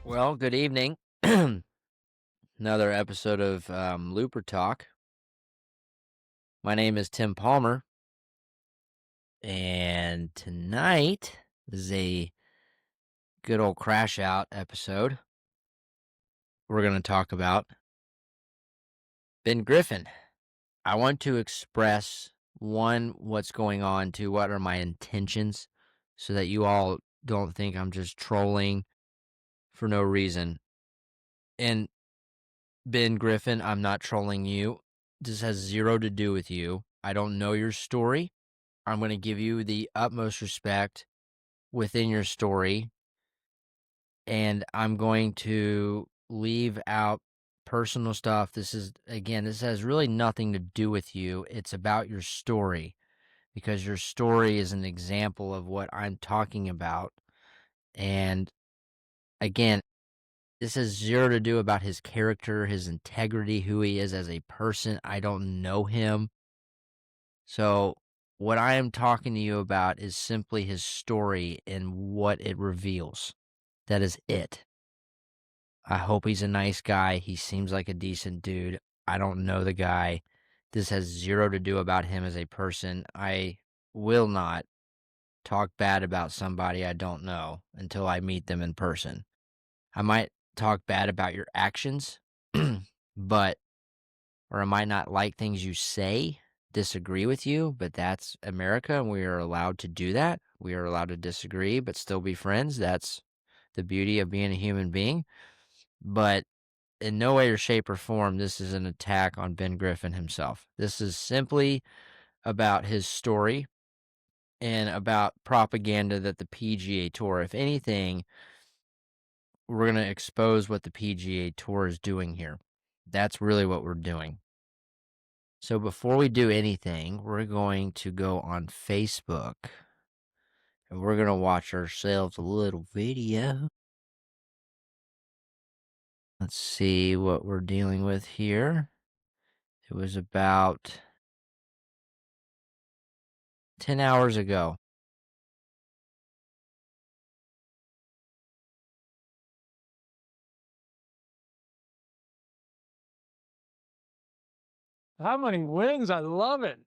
Well, good evening. Another episode of Looper Talk. My name is Tim Palmer, and tonight is a good old crash out episode. We're going to talk about Ben Griffin. I want to express one, what's going on, two, what are my intentions, so that you all don't think I'm just trolling for no reason. And Ben Griffin, I'm not trolling you. This has zero to do with you. I don't know your story. I'm going to give you the utmost respect within your story, and I'm going to leave out personal stuff. This has really nothing to do with you. It's about your story, because your story is an example of what I'm talking about. And again, this has zero to do about his character, his integrity, who he is as a person. I don't know him. So, what I am talking to you about is simply his story and what it reveals. That is it. I hope he's a nice guy. He seems like a decent dude. I don't know the guy. This has zero to do about him as a person. I will not talk bad about somebody I don't know until I meet them in person. I might talk bad about your actions, but or I might not like things you say, disagree with you, but that's America and we are allowed to do that. We are allowed to disagree but still be friends. That's the beauty of being a human being. But in no way or shape or form, this is an attack on Ben Griffin himself. This is simply about his story and about propaganda that the PGA Tour, if anything, we're going to expose what the PGA Tour is doing here. That's really what we're doing. So before we do anything, we're going to go on Facebook and we're going to watch ourselves a little video. Let's see what we're dealing with here. It was about 10 hours ago. How many wins? I love it.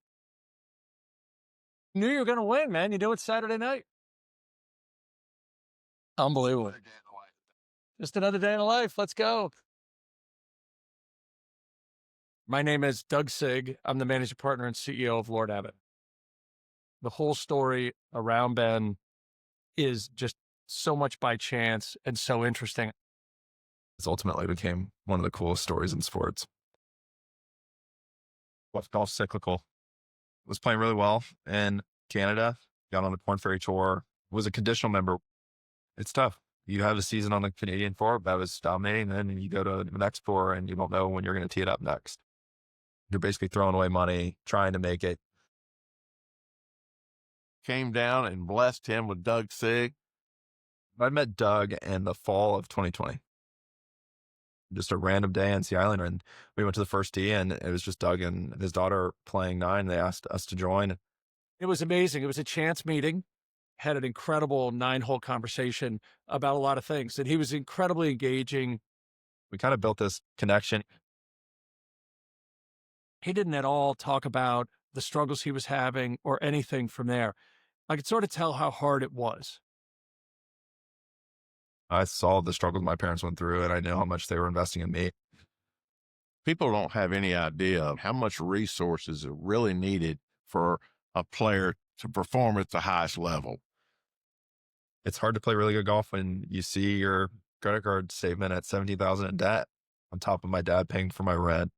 Knew you were going to win, man. You do it Saturday night. Unbelievable. Just another day in the life. Let's go. My name is Doug Sigg. I'm the managing partner and CEO of Lord Abbott. The whole story around Ben is just so much by chance and so interesting. This ultimately became one of the coolest stories in sports. Golf cyclical. Was playing really well in Canada, got on the Corn Ferry Tour, was a conditional member. It's tough. You have a season on the Canadian Tour that was dominating, and then you go to the next tour and you don't know when you're going to tee it up next. You're basically throwing away money, trying to make it. Came down and blessed him with Doug Sigg. I met Doug in the fall of 2020. Just a random day on Sea Island, and we went to the first tee, and it was just Doug and his daughter playing 9. They asked us to join. It was amazing. It was a chance meeting. Had an incredible 9-hole conversation about a lot of things, and he was incredibly engaging. We kind of built this connection. He didn't at all talk about the struggles he was having or anything from there. I could sort of tell how hard it was. I saw the struggles my parents went through, and I knew how much they were investing in me. People don't have any idea of how much resources are really needed for a player to perform at the highest level. It's hard to play really good golf when you see your credit card statement at $17,000 in debt, on top of my dad paying for my rent.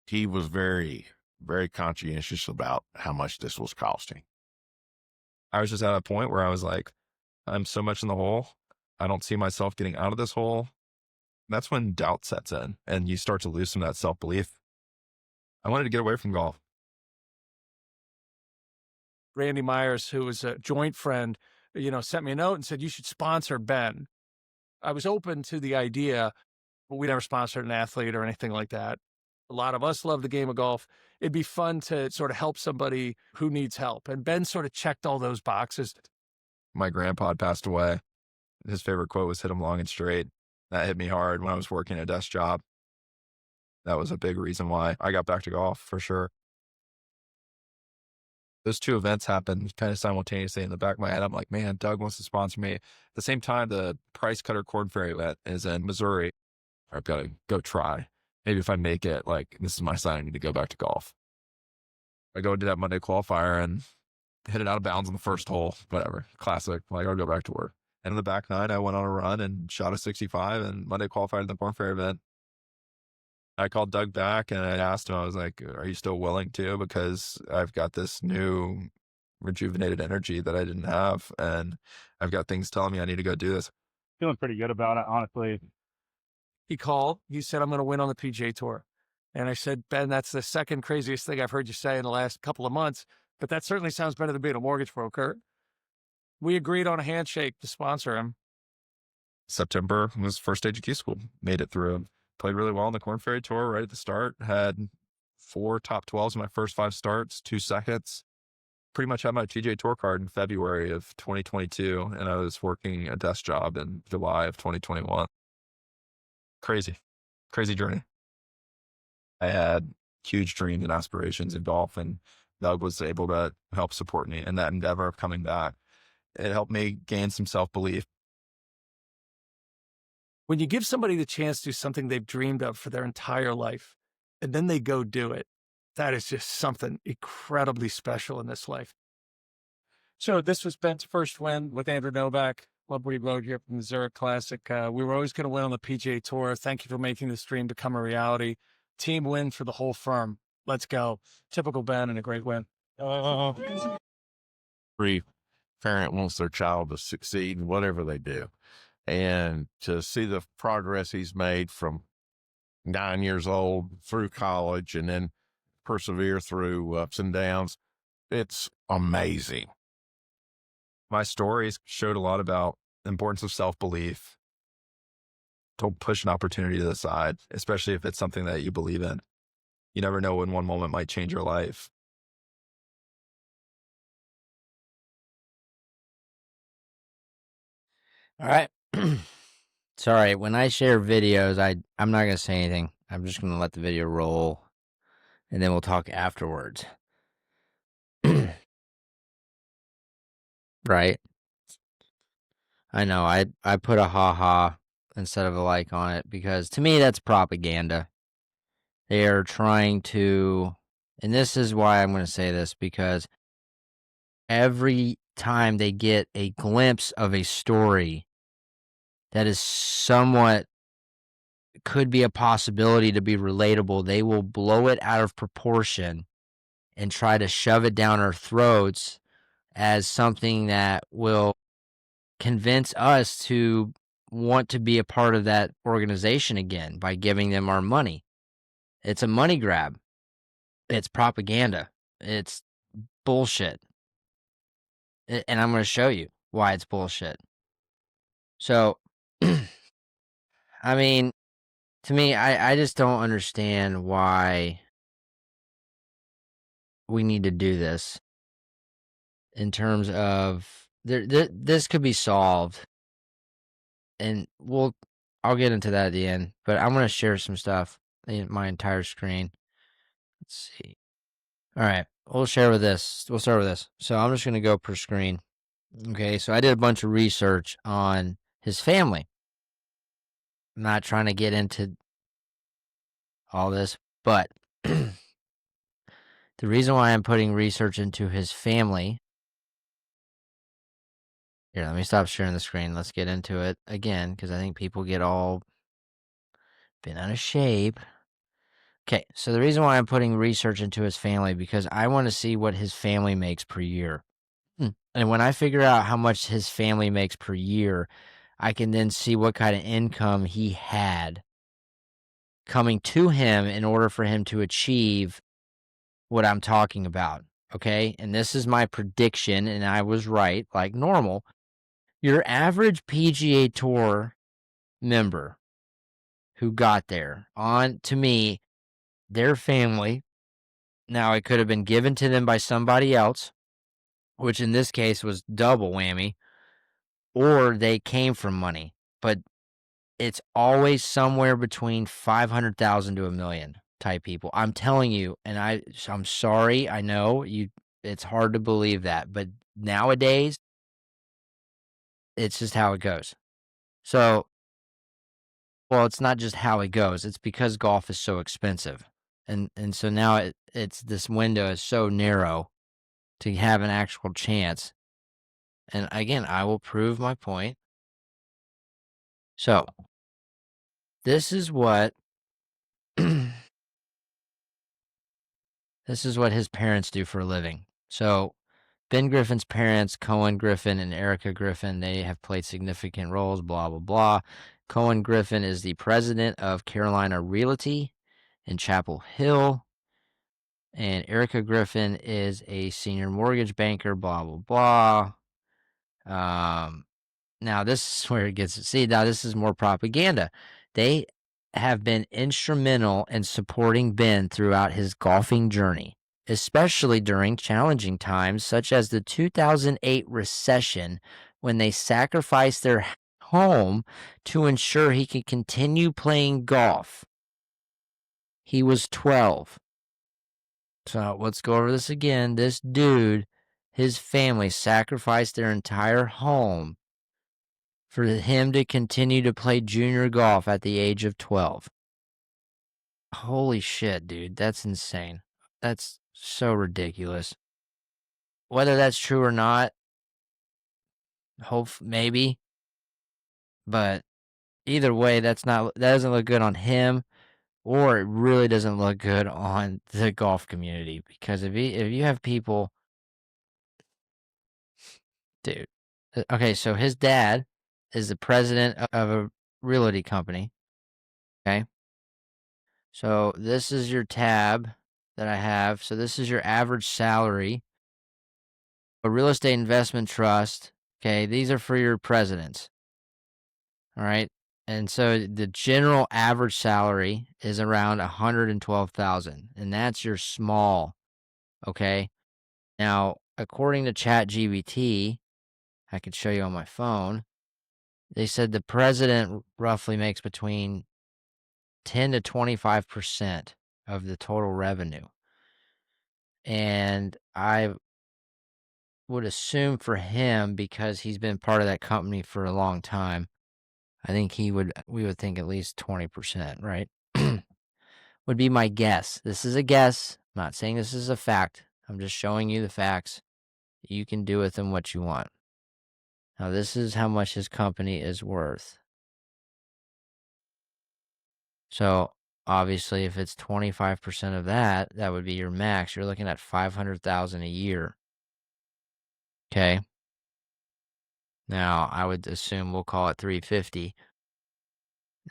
He was very, very conscientious about how much this was costing. I was just at a point where I was like, I'm so much in the hole. I don't see myself getting out of this hole. That's when doubt sets in and you start to lose some of that self-belief. I wanted to get away from golf. Randy Myers, who was a joint friend, sent me a note and said, you should sponsor Ben. I was open to the idea, but we never sponsored an athlete or anything like that. A lot of us love the game of golf. It'd be fun to sort of help somebody who needs help. And Ben sort of checked all those boxes. My grandpa had passed away his favorite quote was "hit 'em long and straight." That hit me hard when I was working a desk job. That was a big reason why I got back to golf for sure. Those two events happened kind of simultaneously in the back of my head. I'm like, man, Doug wants to sponsor me. At the same time, the Price Cutter Corn Ferry event is in Missouri. I've got to go try. Maybe if I make it, like, this is my sign. I need to go back to golf. I go and do that Monday qualifier and hit it out of bounds on the first hole. Whatever. Classic. Like, I'll go back to work. And in the back nine, I went on a run and shot a 65 and Monday qualified in the Corn Ferry event. I called Doug back and I asked him, I was like, are you still willing to? Because I've got this new rejuvenated energy that I didn't have. And I've got things telling me I need to go do this. Feeling pretty good about it, honestly. He called. He said, I'm going to win on the PGA Tour. And I said, Ben, that's the second craziest thing I've heard you say in the last couple of months. But that certainly sounds better than being a mortgage broker. We agreed on a handshake to sponsor him. September was first stage of Q school. Made it through. Played really well on the Corn Ferry Tour right at the start. Had 4 top 12s in my first 5 starts, 2 seconds. Pretty much had my PGA Tour card in February of 2022, and I was working a desk job in July of 2021. Crazy journey. I had huge dreams and aspirations in golf, and Doug was able to help support me in that endeavor of coming back. It helped me gain some self-belief. When you give somebody the chance to do something they've dreamed of for their entire life, and then they go do it, that is just something incredibly special in this life. So this was Ben's first win with Andrew Novak, Ludwig Road here from the Zurich Classic. We were always going to win on the PGA Tour. Thank you for making this dream become a reality. Team win for the whole firm. Let's go. Typical Ben and a great win. Every parent wants their child to succeed in whatever they do. And to see the progress he's made from 9 years old through college and then persevere through ups and downs, it's amazing. My stories showed a lot about the importance of self-belief. Don't push an opportunity to the side, especially if it's something that you believe in. You never know when one moment might change your life. All right. Sorry, when I share videos, I'm not going to say anything. I'm just going to let the video roll, and then we'll talk afterwards. Right? I know, I put a ha-ha instead of a like on it, because to me, that's propaganda. They are trying to, and this is why I'm going to say this, because every time they get a glimpse of a story that is somewhat, could be a possibility to be relatable, they will blow it out of proportion and try to shove it down our throats as something that will convince us to want to be a part of that organization again by giving them our money. It's a money grab. It's propaganda. It's bullshit. And I'm going to show you why it's bullshit. So, I mean, to me, I just don't understand why we need to do this in terms of this could be solved, and I'll get into that at the end, but I'm going to share some stuff in my entire screen. Let's see. All right, we'll start with this. So I'm just going to go per screen. Okay, so I did a bunch of research on his family. I'm not trying to get into all this, but the reason why I'm putting research into his family. Here, let me stop sharing the screen. Let's get into it again, because I think people get all bent out of shape. Okay, so the reason why I'm putting research into his family, because I want to see what his family makes per year. And when I figure out how much his family makes per year, I can then see what kind of income he had coming to him in order for him to achieve what I'm talking about. Okay, and this is my prediction, and I was right, like normal. Your average PGA Tour member who got there, to me, their family, now it could have been given to them by somebody else, which in this case was double whammy, or they came from money, but it's always somewhere between 500,000 to $1 million type people. I'm telling you, and I'm sorry, I know it's hard to believe that, but nowadays it's just how it goes. So, well, it's not just how it goes. It's because golf is so expensive. And so now it's this window is so narrow to have an actual chance. And again, I will prove my point. So, this is what this is what his parents do for a living. So, Ben Griffin's parents, Cohen Griffin and Erica Griffin, they have played significant roles, blah, blah, blah. Cohen Griffin is the president of Carolina Realty in Chapel Hill. And Erica Griffin is a senior mortgage banker, blah, blah, blah. Now, this is where it gets, now this is more propaganda. They have been instrumental in supporting Ben throughout his golfing journey, especially during challenging times such as the 2008 recession when they sacrificed their home to ensure he could continue playing golf. He was 12. So let's go over this again. This dude, his family sacrificed their entire home for him to continue to play junior golf at the age of 12. Holy shit, dude. That's insane. That's so ridiculous. Whether that's true or not, maybe. But either way, that doesn't look good on him, or it really doesn't look good on the golf community. Because if you have people, dude. Okay, so his dad is the president of a realty company. Okay. So this is your tab that I have. So this is your average salary. A real estate investment trust. Okay, these are for your presidents. All right. And so the general average salary is around 112,000, and that's your small. Okay. Now, according to ChatGPT, I could show you on my phone. They said the president roughly makes between 10 to 25% of the total revenue. And I would assume for him, because he's been part of that company for a long time, I think we would think at least 20%, right? Would be my guess. This is a guess. I'm not saying this is a fact. I'm just showing you the facts. You can do with them what you want. Now, this is how much his company is worth. So, obviously, if it's 25% of that, that would be your max. You're looking at $500,000 a year. Okay. Now, I would assume we'll call it 350.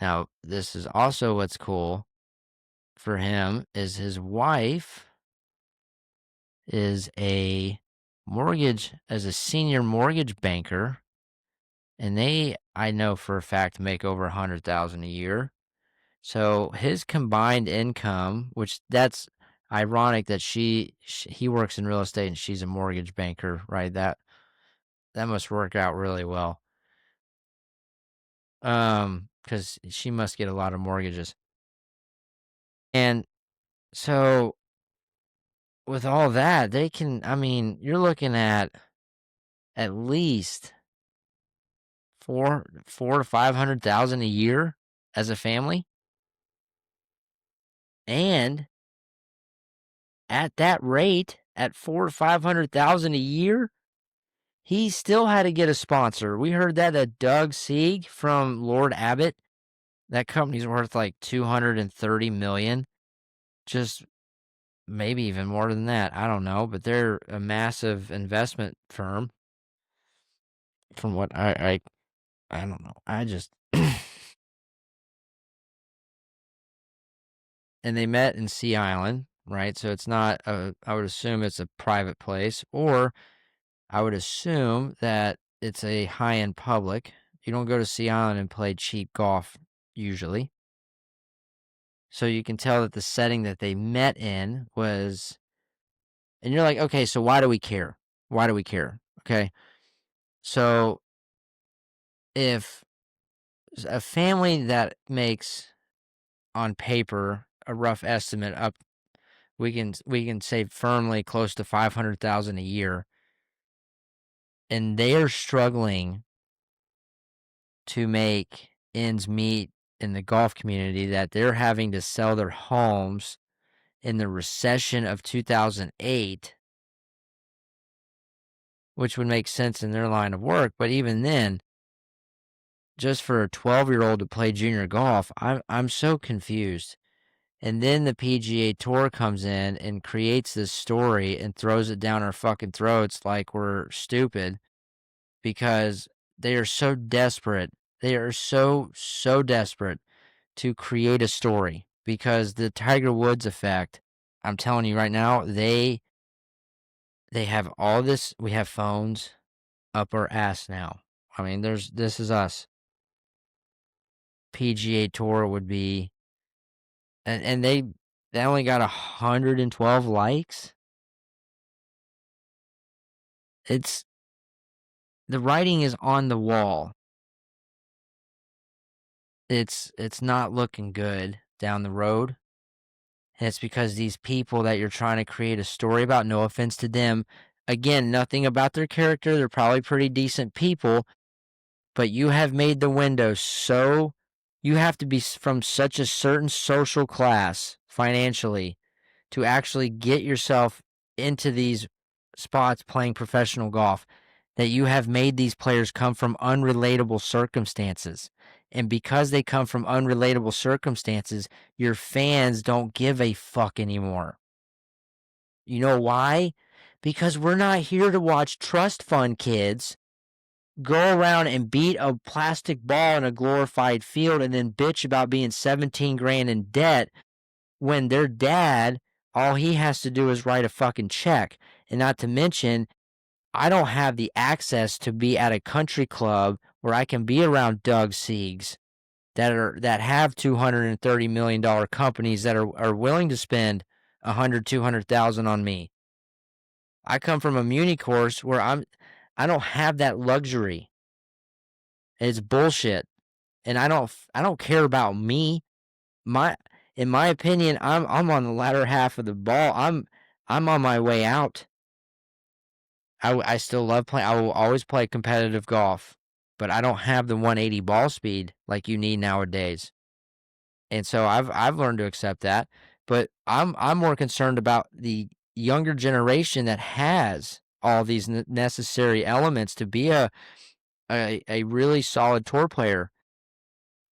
Now, this is also what's cool for him is his wife is a senior mortgage banker, and I know for a fact, make over 100,000 a year. So his combined income, which that's ironic that he works in real estate and she's a mortgage banker, right? That must work out really well. Because she must get a lot of mortgages. And so with all that, you're looking at least 400 to 500,000 a year as a family. And at that rate, at 400 to 500,000 a year, he still had to get a sponsor. We heard that Doug Sieg from Lord Abbott, that company's worth like $230 million. Just maybe even more than that. I don't know, but they're a massive investment firm. From what I don't know. I just and they met in Sea Island, right? So it's not I would assume it's a private place, or I would assume that it's a high-end public. You don't go to Sea Island and play cheap golf usually. So you can tell that the setting that they met in was, and you're like, okay, so why do we care? Why do we care? Okay. So if a family that makes, on paper, a rough estimate up, we can say firmly close to $500,000 a year, and they are struggling to make ends meet in the golf community, that they're having to sell their homes in the recession of 2008, which would make sense in their line of work. But even then, just for a 12-year-old to play junior golf, I'm so confused. And then the PGA Tour comes in and creates this story and throws it down our fucking throats like we're stupid, because they are so desperate. They are so desperate to create a story, because the Tiger Woods effect, I'm telling you right now, they have all this. We have phones up our ass now. I mean, this is us. PGA Tour would be, and they only got 112 likes. It's, the writing is on the wall. It's not looking good down the road. And it's because these people that you're trying to create a story about, no offense to them, again, nothing about their character, they're probably pretty decent people, but you have made the window so, you have to be from such a certain social class financially to actually get yourself into these spots playing professional golf, that you have made these players come from unrelatable circumstances. And because they come from unrelatable circumstances, your fans don't give a fuck anymore. You know why? Because we're not here to watch trust fund kids go around and beat a plastic ball in a glorified field and then bitch about being 17 grand in debt, when their dad, all he has to do is write a fucking check. And not to mention, I don't have the access to be at a country club where I can be around Doug Siegs that have $230 million companies that are willing to spend $200,000 on me. I come from a muni course where I don't have that luxury. It's bullshit. And I don't care about me. In my opinion, I'm on the latter half of the ball. I'm on my way out. I still love playing. I will always play competitive golf, but I don't have the 180 ball speed like you need nowadays. And so I've learned to accept that. But I'm more concerned about the younger generation that has all these necessary elements to be a really solid tour player,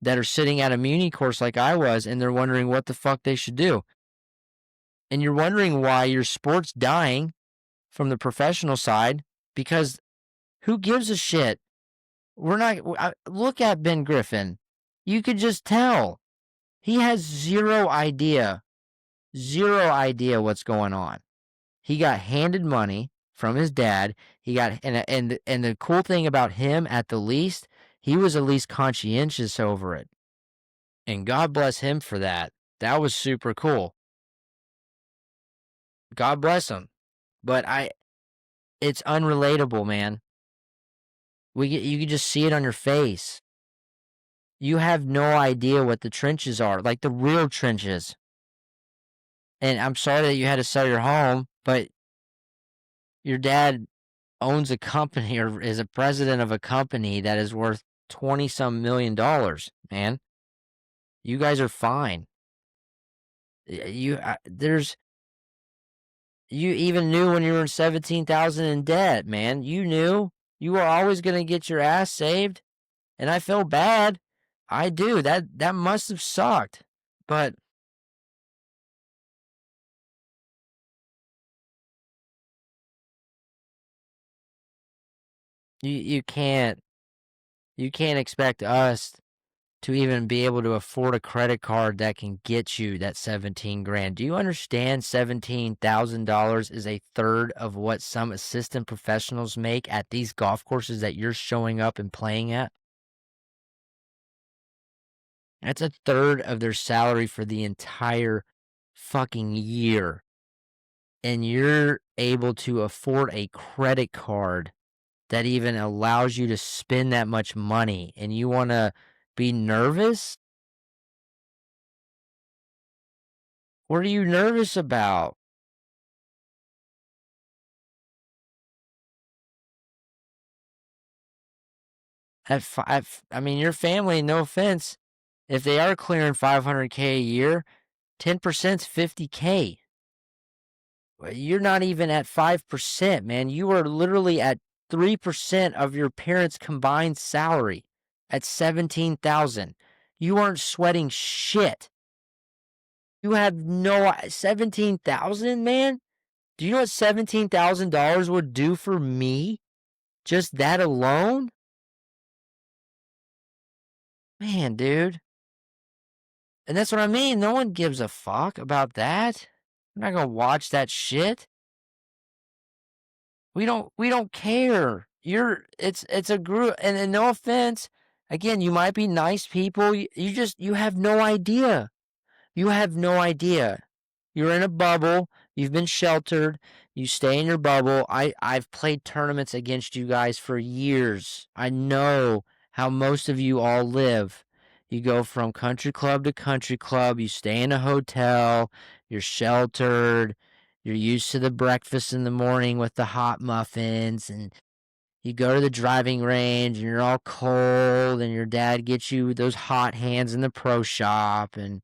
that are sitting at a muni course like I was, and they're wondering what the fuck they should do. And you're wondering why your sport's dying from the professional side, because who gives a shit? We're not, look at Ben Griffin. You could just tell. He has zero idea what's going on. He got handed money from his dad. He got, and the cool thing about him, at the least, he was at least conscientious over it. And God bless him for that. That was super cool. God bless him. But it's unrelatable, man. You can just see it on your face. You have no idea what the trenches are, like the real trenches. And I'm sorry that you had to sell your home, but your dad owns a company, or is a president of a company that is worth 20-some million dollars, man. You guys are fine. You even knew when you were in 17,000 in debt, man. You knew you were always going to get your ass saved, and I feel bad. I do. That must have sucked, but you can't expect us to even be able to afford a credit card that can get you that 17 grand. Do you understand $17,000 is a third of what some assistant professionals make at these golf courses that you're showing up and playing at? That's a third of their salary for the entire fucking year. And you're able to afford a credit card that even allows you to spend that much money, and you want to be nervous? What are you nervous about? I mean, your family, no offense, if they are clearing $500K a year, 10% is $50K. You're not even at 5%, man. You are literally at 3% of your parents' combined salary at 17,000. You aren't sweating shit. You have no 17,000, man. Do you know what $17,000 would do for me? Just that alone? Man, dude. And that's what I mean. No one gives a fuck about that. I'm not gonna watch that shit. We don't care. It's a group, and no offense. Again, you might be nice people. You have no idea. You have no idea. You're in a bubble. You've been sheltered. You stay in your bubble. I've played tournaments against you guys for years. I know how most of you all live. You go from country club to country club. You stay in a hotel. You're sheltered. You're used to the breakfast in the morning with the hot muffins, and you go to the driving range and you're all cold, and your dad gets you those hot hands in the pro shop, and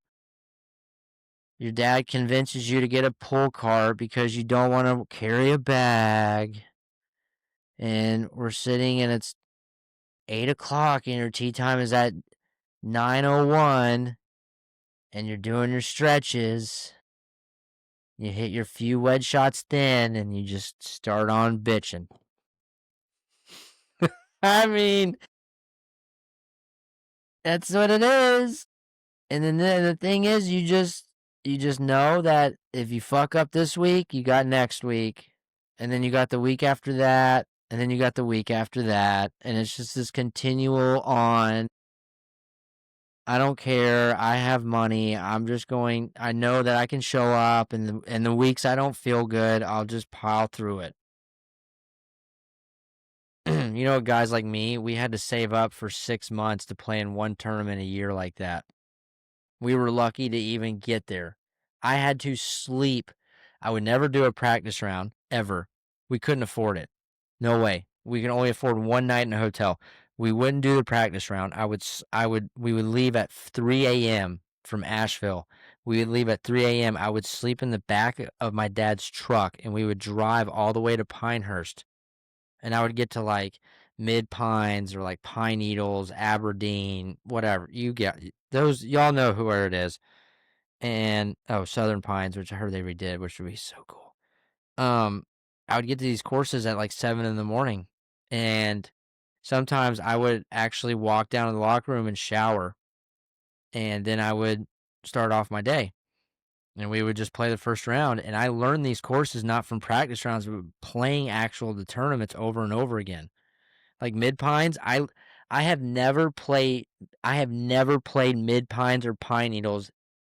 your dad convinces you to get a pull cart because you don't want to carry a bag. And we're sitting and it's 8 o'clock and your tee time is at 9:01, and you're doing your stretches. You hit your few wedge shots then, and you just start on bitching. I mean, that's what it is. And then the thing is, you just know that if you fuck up this week, you got next week, and then you got the week after that, and then you got the week after that, and it's just this continual on. I don't care. I have money. I'm just going. I know that I can show up, and the weeks I don't feel good, I'll just pile through it. You know, guys like me, we had to save up for 6 months to play in one tournament a year like that. We were lucky to even get there. I had to sleep. I would never do a practice round, ever. We couldn't afford it. No way. We can only afford one night in a hotel. We wouldn't do the practice round. We would leave at 3 a.m. from Asheville. We would leave at 3 a.m. I would sleep in the back of my dad's truck, and we would drive all the way to Pinehurst. And I would get to like Mid Pines or like Pine Needles, Aberdeen, whatever. You get those, y'all know where it is. And Southern Pines, which I heard they redid, which would be so cool. I would get to these courses at like 7 in the morning, and sometimes I would actually walk down to the locker room and shower, and then I would start off my day, and we would just play the first round. And I learned these courses not from practice rounds, but playing the tournaments over and over again. Like Mid Pines, I have never played Mid Pines or Pine Needles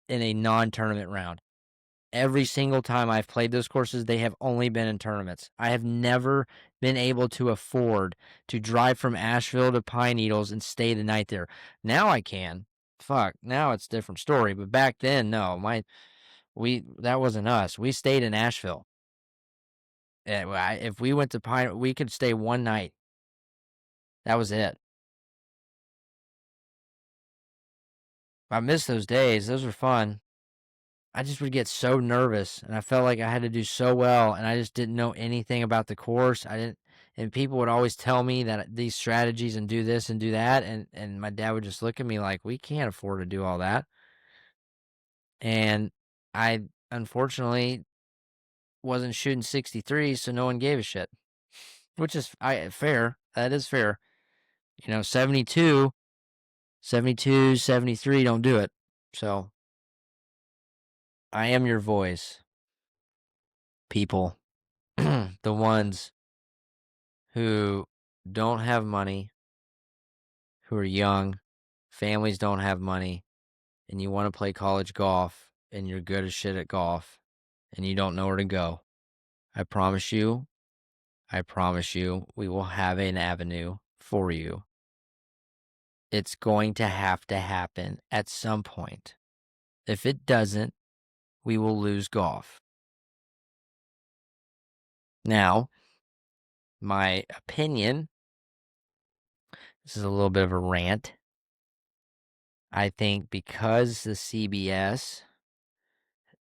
in a non-tournament round. Every single time I've played those courses, they have only been in tournaments. I have never been able to afford to drive from Asheville to Pine Needles and stay the night there. Now I can. Fuck, now it's a different story. But back then, no. That wasn't us. We stayed in Asheville. If we went to Pine, we could stay one night. That was it. I miss those days. Those were fun. I just would get so nervous, and I felt like I had to do so well, and I just didn't know anything about the course. And people would always tell me that these strategies and do this and do that, and my dad would just look at me like, we can't afford to do all that. And I, unfortunately, wasn't shooting 63, so no one gave a shit, which is fair. That is fair. 72, 73, don't do it. So I am your voice, people. The ones who don't have money, who are young, families don't have money, and you want to play college golf, and you're good as shit at golf, and you don't know where to go. I promise you, I promise you, we will have an avenue for you. It's going to happen at some point. If it doesn't, we will lose golf. Now, my opinion, this is a little bit of a rant. I think because the CBS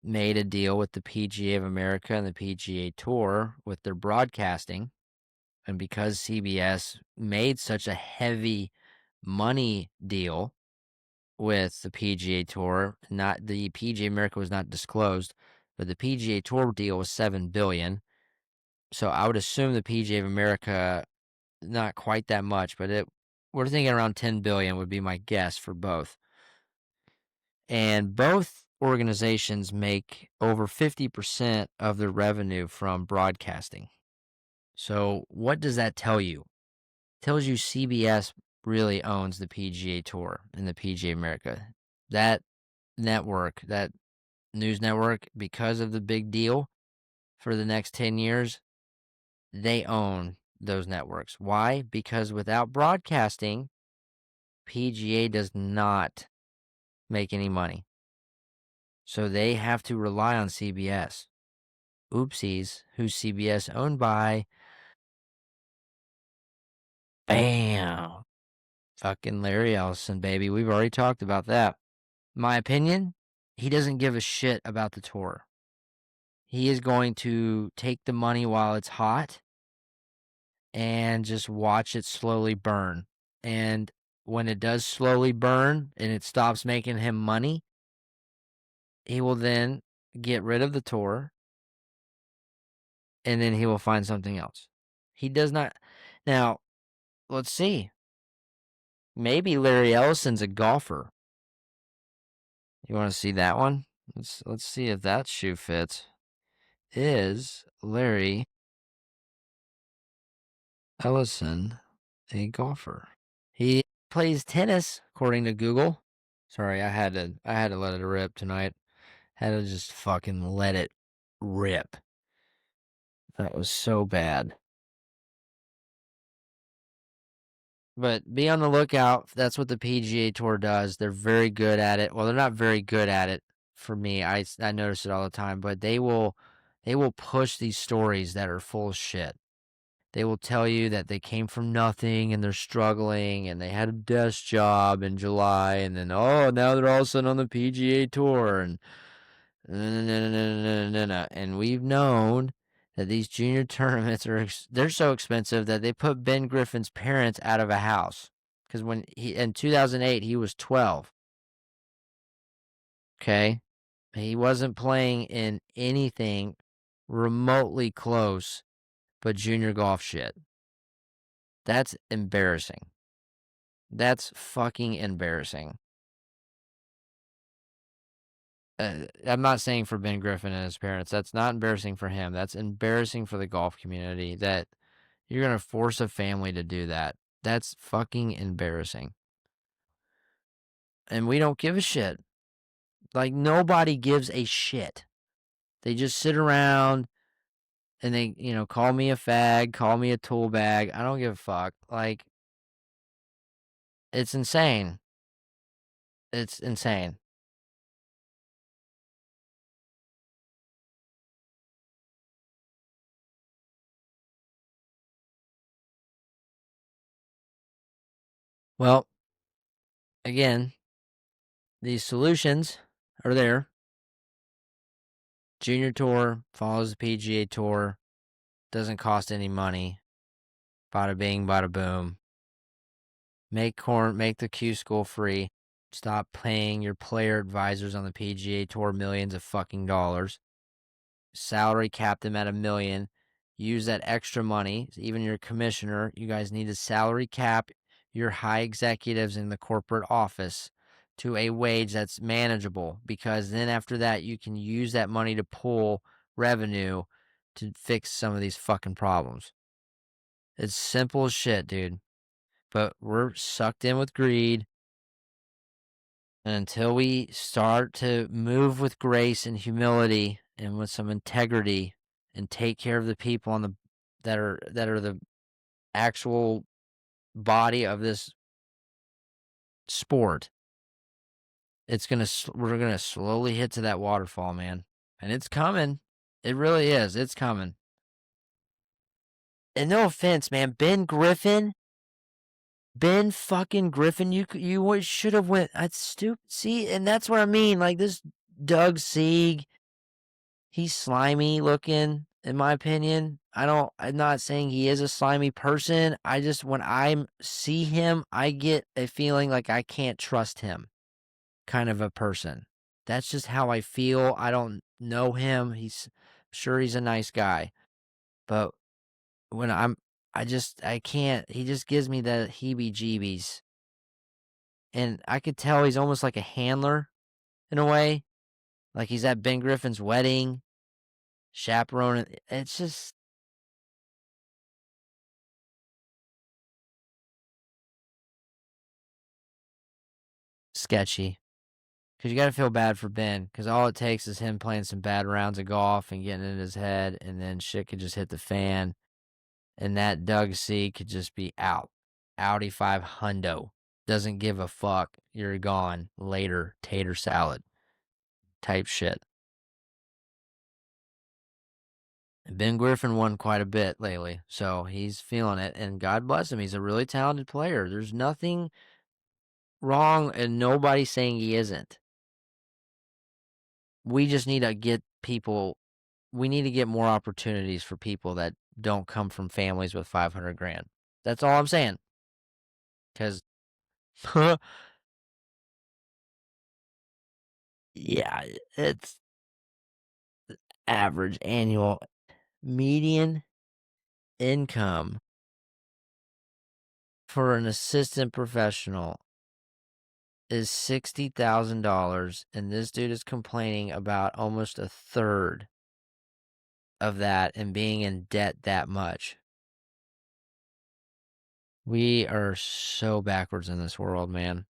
made a deal with the PGA of America and the PGA Tour with their broadcasting, and because CBS made such a heavy money deal with the PGA Tour, not the PGA America was not disclosed, but the PGA Tour deal was $7 billion. So I would assume the PGA of America, not quite that much, but we're thinking around $10 billion would be my guess for both. And both organizations make over 50% of their revenue from broadcasting. So what does that tell you? It tells you CBS really owns the PGA Tour and the PGA America. That network, that news network, because of the big deal for the next 10 years, they own those networks. Why? Because without broadcasting, PGA does not make any money. So they have to rely on CBS. Oopsies, who's CBS owned by? Bam! Fucking Larry Ellison, baby. We've already talked about that. My opinion, he doesn't give a shit about the tour. He is going to take the money while it's hot and just watch it slowly burn. And when it does slowly burn and it stops making him money, he will then get rid of the tour and then he will find something else. He does not. Now, let's see. Maybe Larry Ellison's a golfer. You want to see that one? Let's see if that shoe fits. Is Larry Ellison a golfer? He plays tennis, according to Google. Sorry, I had to let it rip tonight. Had to just fucking let it rip. That was so bad. But be on the lookout. That's what the PGA Tour does. They're very good at it. Well, they're not very good at it for me. I notice it all the time. But they will push these stories that are full of shit. They will tell you that they came from nothing and they're struggling and they had a desk job in July and then, oh, now they're all of a sudden on the PGA Tour and no. And we've known that these junior tournaments they're so expensive that they put Ben Griffin's parents out of a house because when in 2008 he was 12. Okay, he wasn't playing in anything remotely close but junior golf shit. That's embarrassing. That's fucking embarrassing. I'm not saying for Ben Griffin and his parents. That's not embarrassing for him. That's embarrassing for the golf community that you're going to force a family to do that. That's fucking embarrassing. And we don't give a shit. Like, nobody gives a shit. They just sit around and they, call me a fag, call me a tool bag. I don't give a fuck. Like, it's insane. It's insane. Well, again, these solutions are there. Junior Tour follows the PGA Tour. Doesn't cost any money. Bada bing, bada boom. Make the Q school free. Stop paying your player advisors on the PGA Tour millions of fucking dollars. Salary cap them at $1 million. Use that extra money. Even your commissioner, you guys need to salary cap your high executives in the corporate office to a wage that's manageable, because then after that you can use that money to pull revenue to fix some of these fucking problems. It's simple as shit, dude. But we're sucked in with greed. And until we start to move with grace and humility and with some integrity and take care of the people on that are the actual body of this sport, we're gonna slowly hit to that waterfall, man, and it's coming. It really is. It's coming. And no offense, man, Ben fucking Griffin, you should have went. That's stupid. See, and that's what I mean. Like this Doug Sieg, he's slimy looking, in my opinion. I'm not saying he is a slimy person. I just, when I see him, I get a feeling like I can't trust him, kind of a person. That's just how I feel. I don't know him. He's a nice guy, but when I can't. He just gives me the heebie-jeebies. And I could tell he's almost like a handler in a way. Like he's at Ben Griffin's wedding, chaperoning. It's just sketchy. Because you got to feel bad for Ben. Because all it takes is him playing some bad rounds of golf and getting in his head. And then shit could just hit the fan. And that Doug C could just be out. Audi 5 hundo. Doesn't give a fuck. You're gone. Later. Tater salad. Type shit. And Ben Griffin won quite a bit lately. So he's feeling it. And God bless him. He's a really talented player. There's nothing wrong and nobody's saying he isn't. We just need to get more opportunities for people that don't come from families with 500 grand. That's all I'm saying. Because, yeah, it's average annual median income for an assistant professional is $60,000, and this dude is complaining about almost a third of that and being in debt that much. We are so backwards in this world, man.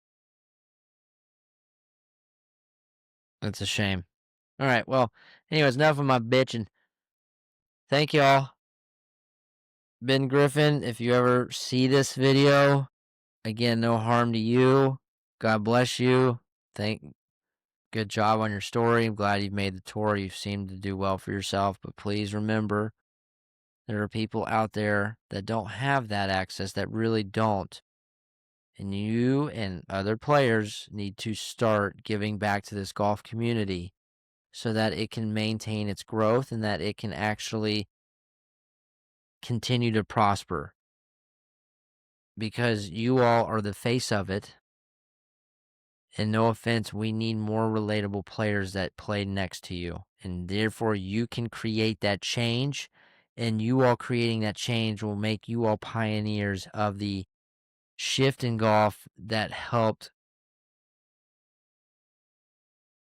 It's a shame. All right, well, anyways, enough of my bitching. Thank y'all. Ben Griffin, if you ever see this video, again, no harm to you. God bless you. Good job on your story. I'm glad you've made the tour. You seem to do well for yourself, but please remember, there are people out there that don't have that access, that really don't. And you and other players need to start giving back to this golf community so that it can maintain its growth and that it can actually continue to prosper. Because you all are the face of it. And no offense, we need more relatable players that play next to you. And therefore, you can create that change. And you all creating that change will make you all pioneers of the shift in golf that helped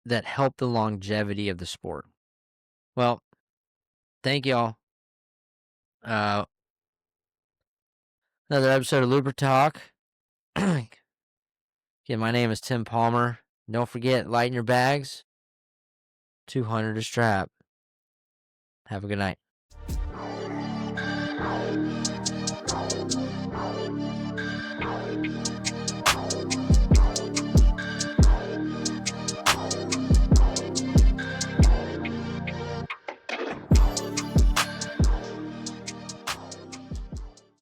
the longevity of the sport. Well, thank y'all. Another episode of Looper Talk. Again, my name is Tim Palmer. Don't forget, lighten your bags. 200 a strap. Have a good night.